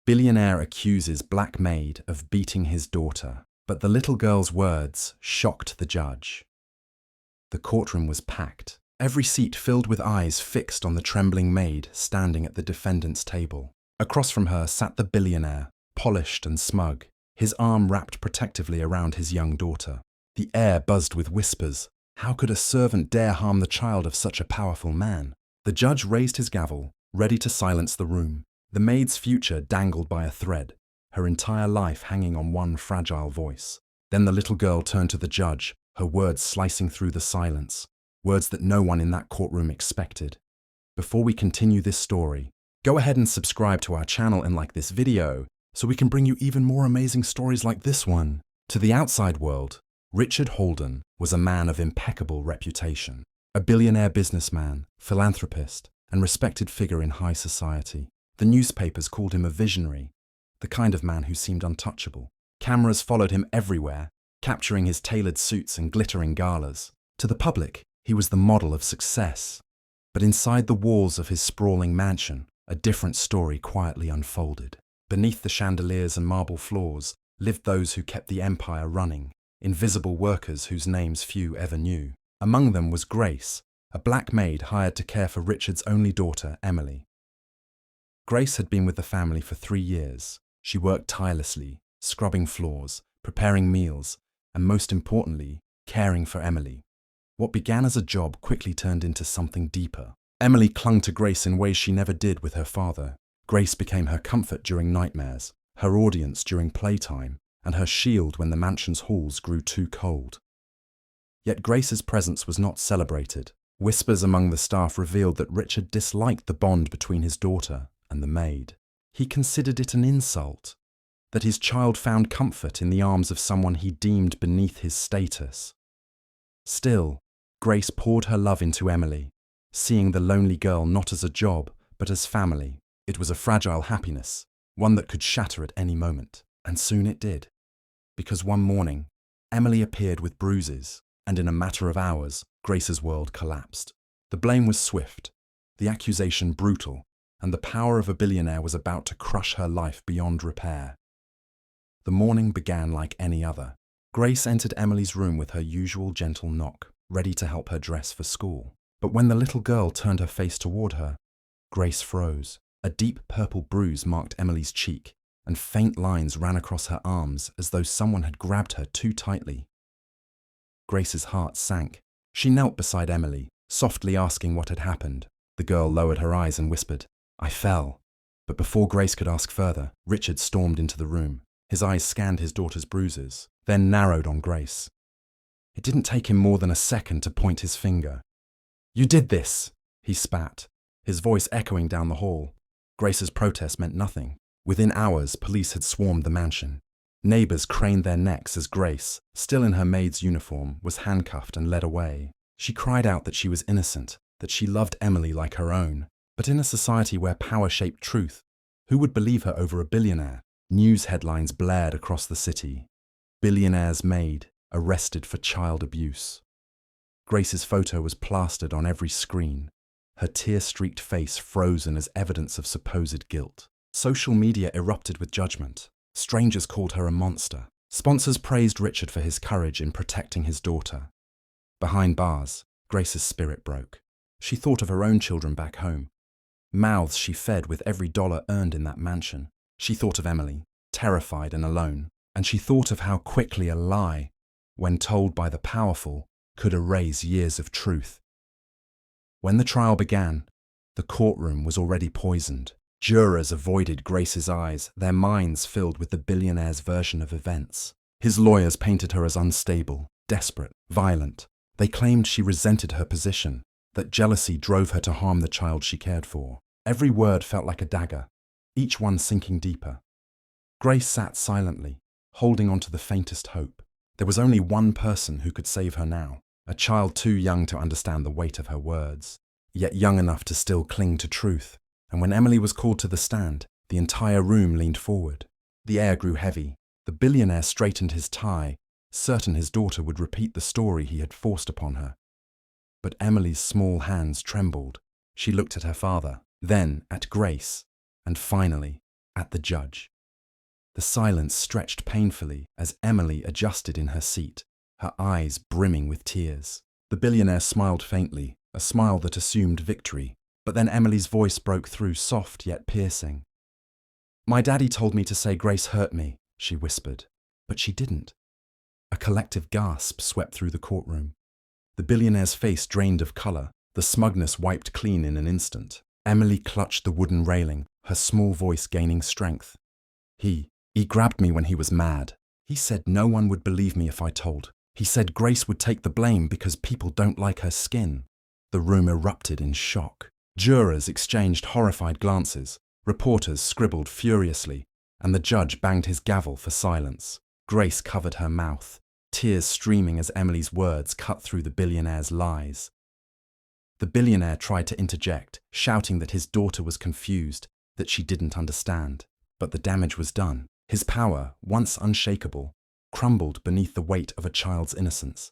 Billionaire accuses black maid of beating his daughter, but the little girl's words shocked the judge. The courtroom was packed, every seat filled with eyes fixed on the trembling maid standing at the defendant's table. Across from her sat the billionaire, polished and smug, his arm wrapped protectively around his young daughter. The air buzzed with whispers. How could a servant dare harm the child of such a powerful man? The judge raised his gavel, ready to silence the room. The maid's future dangled by a thread, her entire life hanging on one fragile voice. Then the little girl turned to the judge, her words slicing through the silence, words that no one in that courtroom expected. Before we continue this story, go ahead and subscribe to our channel and like this video, so we can bring you even more amazing stories like this one. To the outside world, Richard Holden was a man of impeccable reputation, a billionaire businessman, philanthropist, and respected figure in high society. The newspapers called him a visionary, the kind of man who seemed untouchable. Cameras followed him everywhere, capturing his tailored suits and glittering galas. To the public, he was the model of success. But inside the walls of his sprawling mansion, a different story quietly unfolded. Beneath the chandeliers and marble floors lived those who kept the empire running, invisible workers whose names few ever knew. Among them was Grace, a black maid hired to care for Richard's only daughter, Emily. Grace had been with the family for 3 years. She worked tirelessly, scrubbing floors, preparing meals, and most importantly, caring for Emily. What began as a job quickly turned into something deeper. Emily clung to Grace in ways she never did with her father. Grace became her comfort during nightmares, her audience during playtime, and her shield when the mansion's halls grew too cold. Yet Grace's presence was not celebrated. Whispers among the staff revealed that Richard disliked the bond between his daughter and the maid. He considered it an insult, that his child found comfort in the arms of someone he deemed beneath his status. Still, Grace poured her love into Emily, seeing the lonely girl not as a job, but as family. It was a fragile happiness, one that could shatter at any moment. And soon it did. Because one morning, Emily appeared with bruises, and in a matter of hours, Grace's world collapsed. The blame was swift, the accusation brutal, and the power of a billionaire was about to crush her life beyond repair. The morning began like any other. Grace entered Emily's room with her usual gentle knock, ready to help her dress for school. But when the little girl turned her face toward her, Grace froze. A deep purple bruise marked Emily's cheek, and faint lines ran across her arms as though someone had grabbed her too tightly. Grace's heart sank. She knelt beside Emily, softly asking what had happened. The girl lowered her eyes and whispered, "I fell." But before Grace could ask further, Richard stormed into the room. His eyes scanned his daughter's bruises, then narrowed on Grace. It didn't take him more than a second to point his finger. "You did this!" he spat, his voice echoing down the hall. Grace's protest meant nothing. Within hours, police had swarmed the mansion. Neighbors craned their necks as Grace, still in her maid's uniform, was handcuffed and led away. She cried out that she was innocent, that she loved Emily like her own. But in a society where power shaped truth, who would believe her over a billionaire? News headlines blared across the city. Billionaire's maid arrested for child abuse. Grace's photo was plastered on every screen, her tear-streaked face frozen as evidence of supposed guilt. Social media erupted with judgment. Strangers called her a monster. Sponsors praised Richard for his courage in protecting his daughter. Behind bars, Grace's spirit broke. She thought of her own children back home, mouths she fed with every dollar earned in that mansion. She thought of Emily, terrified and alone, and she thought of how quickly a lie, when told by the powerful, could erase years of truth. When the trial began, the courtroom was already poisoned. Jurors avoided Grace's eyes, their minds filled with the billionaire's version of events. His lawyers painted her as unstable, desperate, violent. They claimed she resented her position, that jealousy drove her to harm the child she cared for. Every word felt like a dagger, each one sinking deeper. Grace sat silently, holding on to the faintest hope. There was only one person who could save her now, a child too young to understand the weight of her words, yet young enough to still cling to truth. And when Emily was called to the stand, the entire room leaned forward. The air grew heavy. The billionaire straightened his tie, certain his daughter would repeat the story he had forced upon her. But Emily's small hands trembled. She looked at her father, then at Grace, and finally, at the judge. The silence stretched painfully as Emily adjusted in her seat, her eyes brimming with tears. The billionaire smiled faintly, a smile that assumed victory, but then Emily's voice broke through, soft yet piercing. "My daddy told me to say Grace hurt me," she whispered, but she didn't. A collective gasp swept through the courtroom. The billionaire's face drained of color, the smugness wiped clean in an instant. Emily clutched the wooden railing, her small voice gaining strength. He grabbed me when he was mad. He said no one would believe me if I told. He said Grace would take the blame because people don't like her skin. The room erupted in shock. Jurors exchanged horrified glances, reporters scribbled furiously, and the judge banged his gavel for silence. Grace covered her mouth, tears streaming as Emily's words cut through the billionaire's lies. The billionaire tried to interject, shouting that his daughter was confused, that she didn't understand. But the damage was done. His power, once unshakable, crumbled beneath the weight of a child's innocence.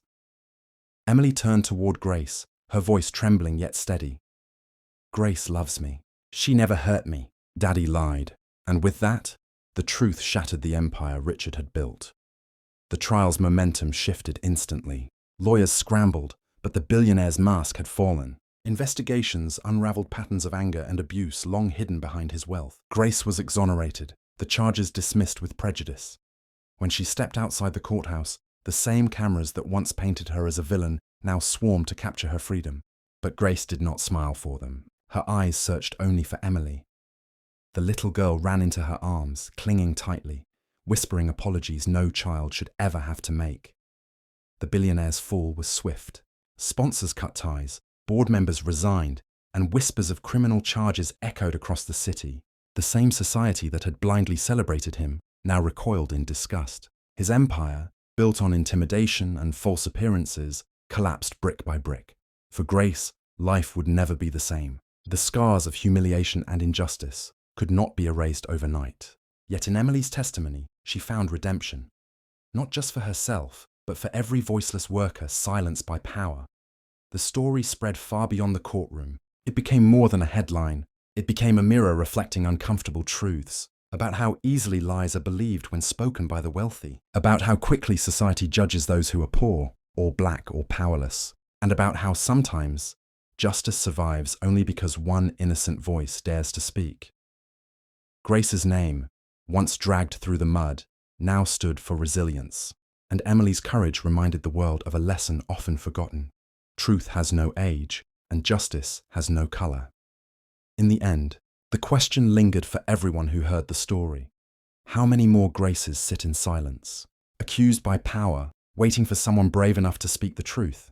Emily turned toward Grace, her voice trembling yet steady. "Grace loves me. She never hurt me." Daddy lied, and with that, the truth shattered the empire Richard had built. The trial's momentum shifted instantly. Lawyers scrambled, but the billionaire's mask had fallen. Investigations unraveled patterns of anger and abuse long hidden behind his wealth. Grace was exonerated, the charges dismissed with prejudice. When she stepped outside the courthouse, the same cameras that once painted her as a villain now swarmed to capture her freedom. But Grace did not smile for them. Her eyes searched only for Emily. The little girl ran into her arms, clinging tightly, whispering apologies no child should ever have to make. The billionaire's fall was swift. Sponsors cut ties, board members resigned, and whispers of criminal charges echoed across the city. The same society that had blindly celebrated him now recoiled in disgust. His empire, built on intimidation and false appearances, collapsed brick by brick. For Grace, life would never be the same. The scars of humiliation and injustice could not be erased overnight. Yet in Emily's testimony, she found redemption. Not just for herself, but for every voiceless worker silenced by power. The story spread far beyond the courtroom. It became more than a headline. It became a mirror reflecting uncomfortable truths about how easily lies are believed when spoken by the wealthy, about how quickly society judges those who are poor, or black, or powerless, and about how sometimes justice survives only because one innocent voice dares to speak. Grace's name, once dragged through the mud, now stood for resilience, and Emily's courage reminded the world of a lesson often forgotten. Truth has no age, and justice has no color. In the end, the question lingered for everyone who heard the story. How many more Graces sit in silence, accused by power, waiting for someone brave enough to speak the truth?